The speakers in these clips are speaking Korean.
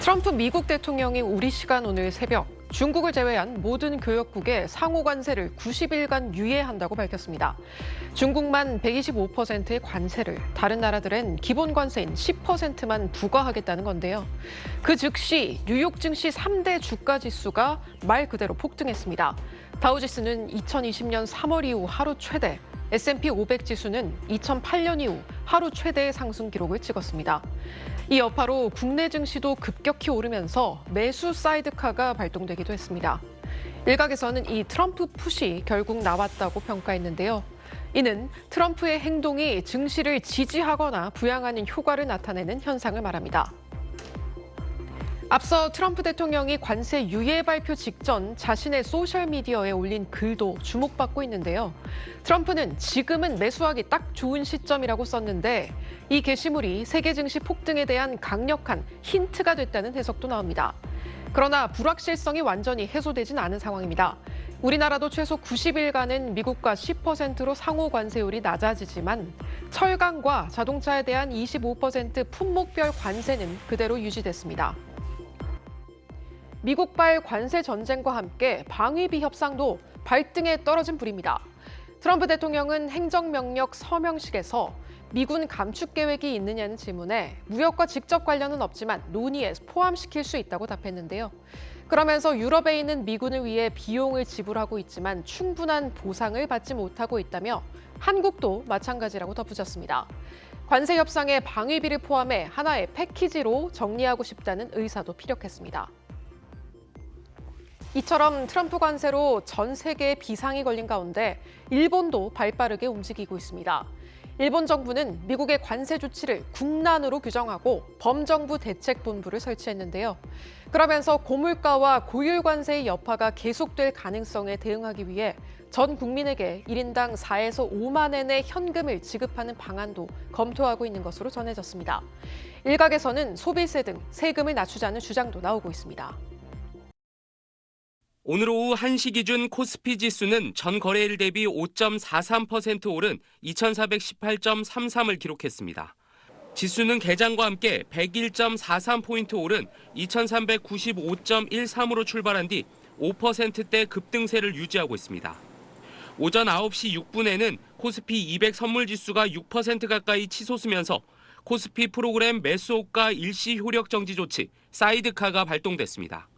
트럼프 미국 대통령이 우리 시간 오늘 새벽 중국을 제외한 모든 교역국에 상호 관세를 90일간 유예한다고 밝혔습니다. 중국만 125%의 관세를, 다른 나라들은 기본 관세인 10%만 부과하겠다는 건데요. 그 즉시 뉴욕 증시 3대 주가 지수가 말 그대로 폭등했습니다. 다우지수는 2020년 3월 이후 하루 최대, S&P 500 지수는 2008년 이후 하루 최대의 상승 기록을 찍었습니다. 이 여파로 국내 증시도 급격히 오르면서 매수 사이드카가 발동되기도 했습니다. 일각에서는 이 트럼프 풋이 결국 나왔다고 평가했는데요. 이는 트럼프의 행동이 증시를 지지하거나 부양하는 효과를 나타내는 현상을 말합니다. 앞서 트럼프 대통령이 관세 유예 발표 직전 자신의 소셜미디어에 올린 글도 주목받고 있는데요. 트럼프는 지금은 매수하기 딱 좋은 시점이라고 썼는데 이 게시물이 세계 증시 폭등에 대한 강력한 힌트가 됐다는 해석도 나옵니다. 그러나 불확실성이 완전히 해소되진 않은 상황입니다. 우리나라도 최소 90일간은 미국과 10%로 상호 관세율이 낮아지지만 철강과 자동차에 대한 25% 품목별 관세는 그대로 유지됐습니다. 미국발 관세 전쟁과 함께 방위비 협상도 발등에 떨어진 불입니다. 트럼프 대통령은 행정명령 서명식에서 미군 감축 계획이 있느냐는 질문에 무역과 직접 관련은 없지만 논의에 포함시킬 수 있다고 답했는데요. 그러면서 유럽에 있는 미군을 위해 비용을 지불하고 있지만 충분한 보상을 받지 못하고 있다며 한국도 마찬가지라고 덧붙였습니다. 관세 협상에 방위비를 포함해 하나의 패키지로 정리하고 싶다는 의사도 피력했습니다. 이처럼 트럼프 관세로 전 세계에 비상이 걸린 가운데 일본도 발빠르게 움직이고 있습니다. 일본 정부는 미국의 관세 조치를 국난으로 규정하고 범정부 대책본부를 설치했는데요. 그러면서 고물가와 고율 관세의 여파가 계속될 가능성에 대응하기 위해 전 국민에게 1인당 4에서 5만 엔의 현금을 지급하는 방안도 검토하고 있는 것으로 전해졌습니다. 일각에서는 소비세 등 세금을 낮추자는 주장도 나오고 있습니다. 오늘 오후 1시 기준 코스피 지수는 전 거래일 대비 5.43% 오른 2418.33을 기록했습니다. 지수는 개장과 함께 101.43포인트 오른 2395.13으로 출발한 뒤 5%대 급등세를 유지하고 있습니다. 오전 9시 6분에는 코스피 200 선물 지수가 6% 가까이 치솟으면서 코스피 프로그램 매수호가 일시 효력 정지 조치, 사이드카가 발동됐습니다.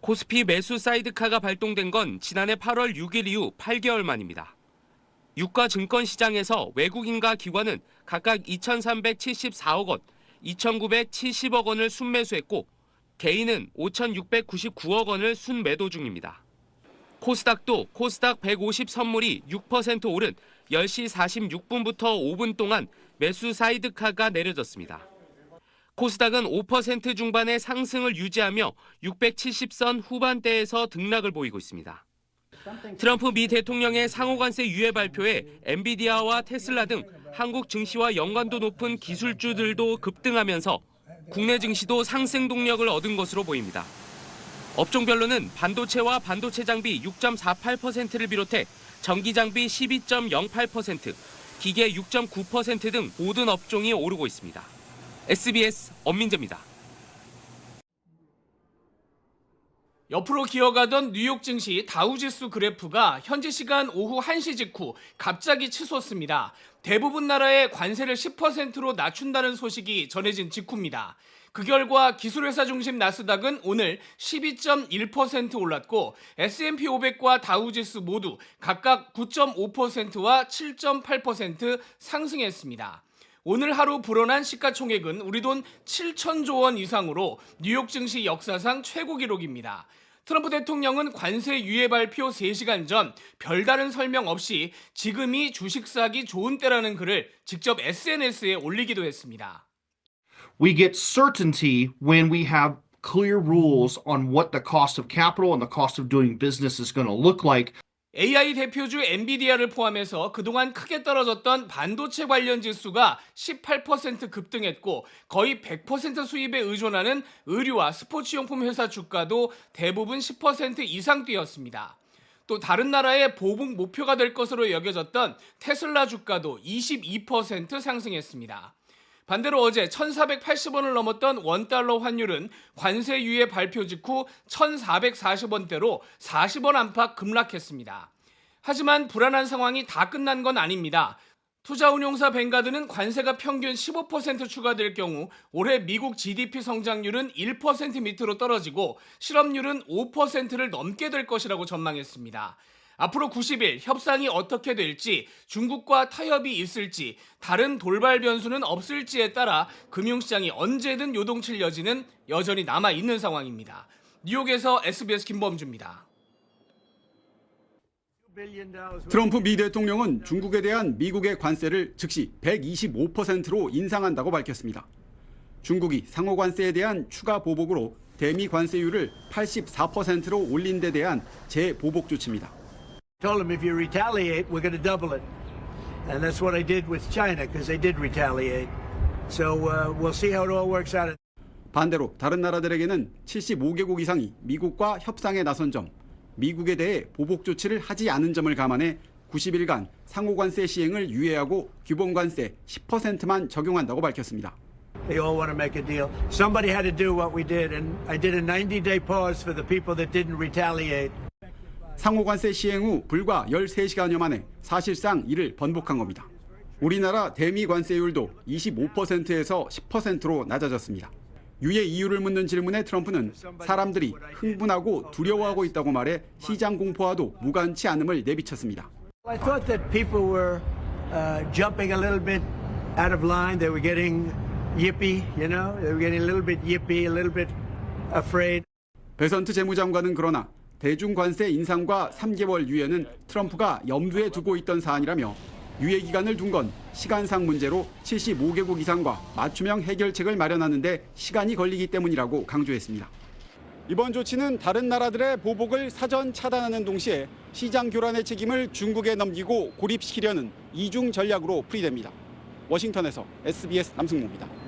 코스피 매수 사이드카가 발동된 건 지난해 8월 6일 이후 8개월 만입니다. 유가 증권 시장에서 외국인과 기관은 각각 2,374억 원, 2,970억 원을 순매수했고 개인은 5,699억 원을 순매도 중입니다. 코스닥도 코스닥 150 선물이 6% 오른 10시 46분부터 5분 동안 매수 사이드카가 내려졌습니다. 코스닥은 5% 중반의 상승을 유지하며 670선 후반대에서 등락을 보이고 있습니다. 트럼프 미 대통령의 상호관세 유예 발표에 엔비디아와 테슬라 등 한국 증시와 연관도 높은 기술주들도 급등하면서 국내 증시도 상승 동력을 얻은 것으로 보입니다. 업종별로는 반도체와 반도체 장비 6.48%를 비롯해 전기 장비 12.08%, 기계 6.9% 등 모든 업종이 오르고 있습니다. SBS 엄민재입니다. 옆으로 기어가던 뉴욕 증시 다우지수 그래프가 현지 시간 오후 1시 직후 갑자기 치솟습니다. 대부분 나라의 관세를 10%로 낮춘다는 소식이 전해진 직후입니다. 그 결과 기술회사 중심 나스닥은 오늘 12.1% 올랐고 S&P 500과 다우지수 모두 각각 9.5%와 7.8% 상승했습니다. 오늘 하루 불어난 시가총액은 우리 돈 7천조 원 이상으로 뉴욕 증시 역사상 최고 기록입니다. 트럼프 대통령은 관세 유예 발표 3시간 전 별다른 설명 없이 지금이 주식 사기 좋은 때라는 글을 직접 SNS에 올리기도 했습니다. We get certainty when we have clear rules on what the cost of capital and the cost of doing business is going to look like. AI 대표주 엔비디아를 포함해서 그동안 크게 떨어졌던 반도체 관련 지수가 18% 급등했고 거의 100% 수입에 의존하는 의류와 스포츠용품 회사 주가도 대부분 10% 이상 뛰었습니다. 또 다른 나라의 보복 목표가 될 것으로 여겨졌던 테슬라 주가도 22% 상승했습니다. 반대로 어제 1,480원을 넘었던 원달러 환율은 관세 유예 발표 직후 1,440원대로 40원 안팎 급락했습니다. 하지만 불안한 상황이 다 끝난 건 아닙니다. 투자운용사 뱅가드는 관세가 평균 15% 추가될 경우 올해 미국 GDP 성장률은 1% 밑으로 떨어지고 실업률은 5%를 넘게 될 것이라고 전망했습니다. 앞으로 90일 협상이 어떻게 될지, 중국과 타협이 있을지, 다른 돌발 변수는 없을지에 따라 금융시장이 언제든 요동칠 여지는 여전히 남아 있는 상황입니다. 뉴욕에서 SBS 김범주입니다. 트럼프 미 대통령은 중국에 대한 미국의 관세를 즉시 125%로 인상한다고 밝혔습니다. 중국이 상호 관세에 대한 추가 보복으로 대미 관세율을 84%로 올린 데 대한 재보복 조치입니다. Told them if you retaliate, we're going to double it. And that's what I did with China because they did retaliate. So we'll see how it all works out. 반대로 다른 나라들에게는 75개국 이상이 미국과 협상에 나선 점, 미국에 대해 보복 조치를 하지 않은 점을 감안해 90일간 상호 관세 시행을 유예하고 기본 관세 10%만 적용한다고 밝혔습니다. They all want to make a deal. Somebody had to do what we did, and I did a 90-day pause for the people that didn't retaliate. 상호 관세 시행 후 불과 13시간여 만에 사실상 이를 번복한 겁니다. 우리나라 대미 관세율도 25%에서 10%로 낮아졌습니다. 유예 이유를 묻는 질문에 트럼프는 사람들이 흥분하고 두려워하고 있다고 말해 시장 공포와도 무관치 않음을 내비쳤습니다. I thought that people were jumping a little bit out of line. They were getting yippy, you know. They were getting a little bit yippy, a little bit afraid. 베선트 재무장관은 그러나 대중 관세 인상과 3개월 유예는 트럼프가 염두에 두고 있던 사안이라며 유예 기간을 둔 건 시간상 문제로 75개국 이상과 맞춤형 해결책을 마련하는 데 시간이 걸리기 때문이라고 강조했습니다. 이번 조치는 다른 나라들의 보복을 사전 차단하는 동시에 시장 교란의 책임을 중국에 넘기고 고립시키려는 이중 전략으로 풀이됩니다. 워싱턴에서 SBS 남승모입니다.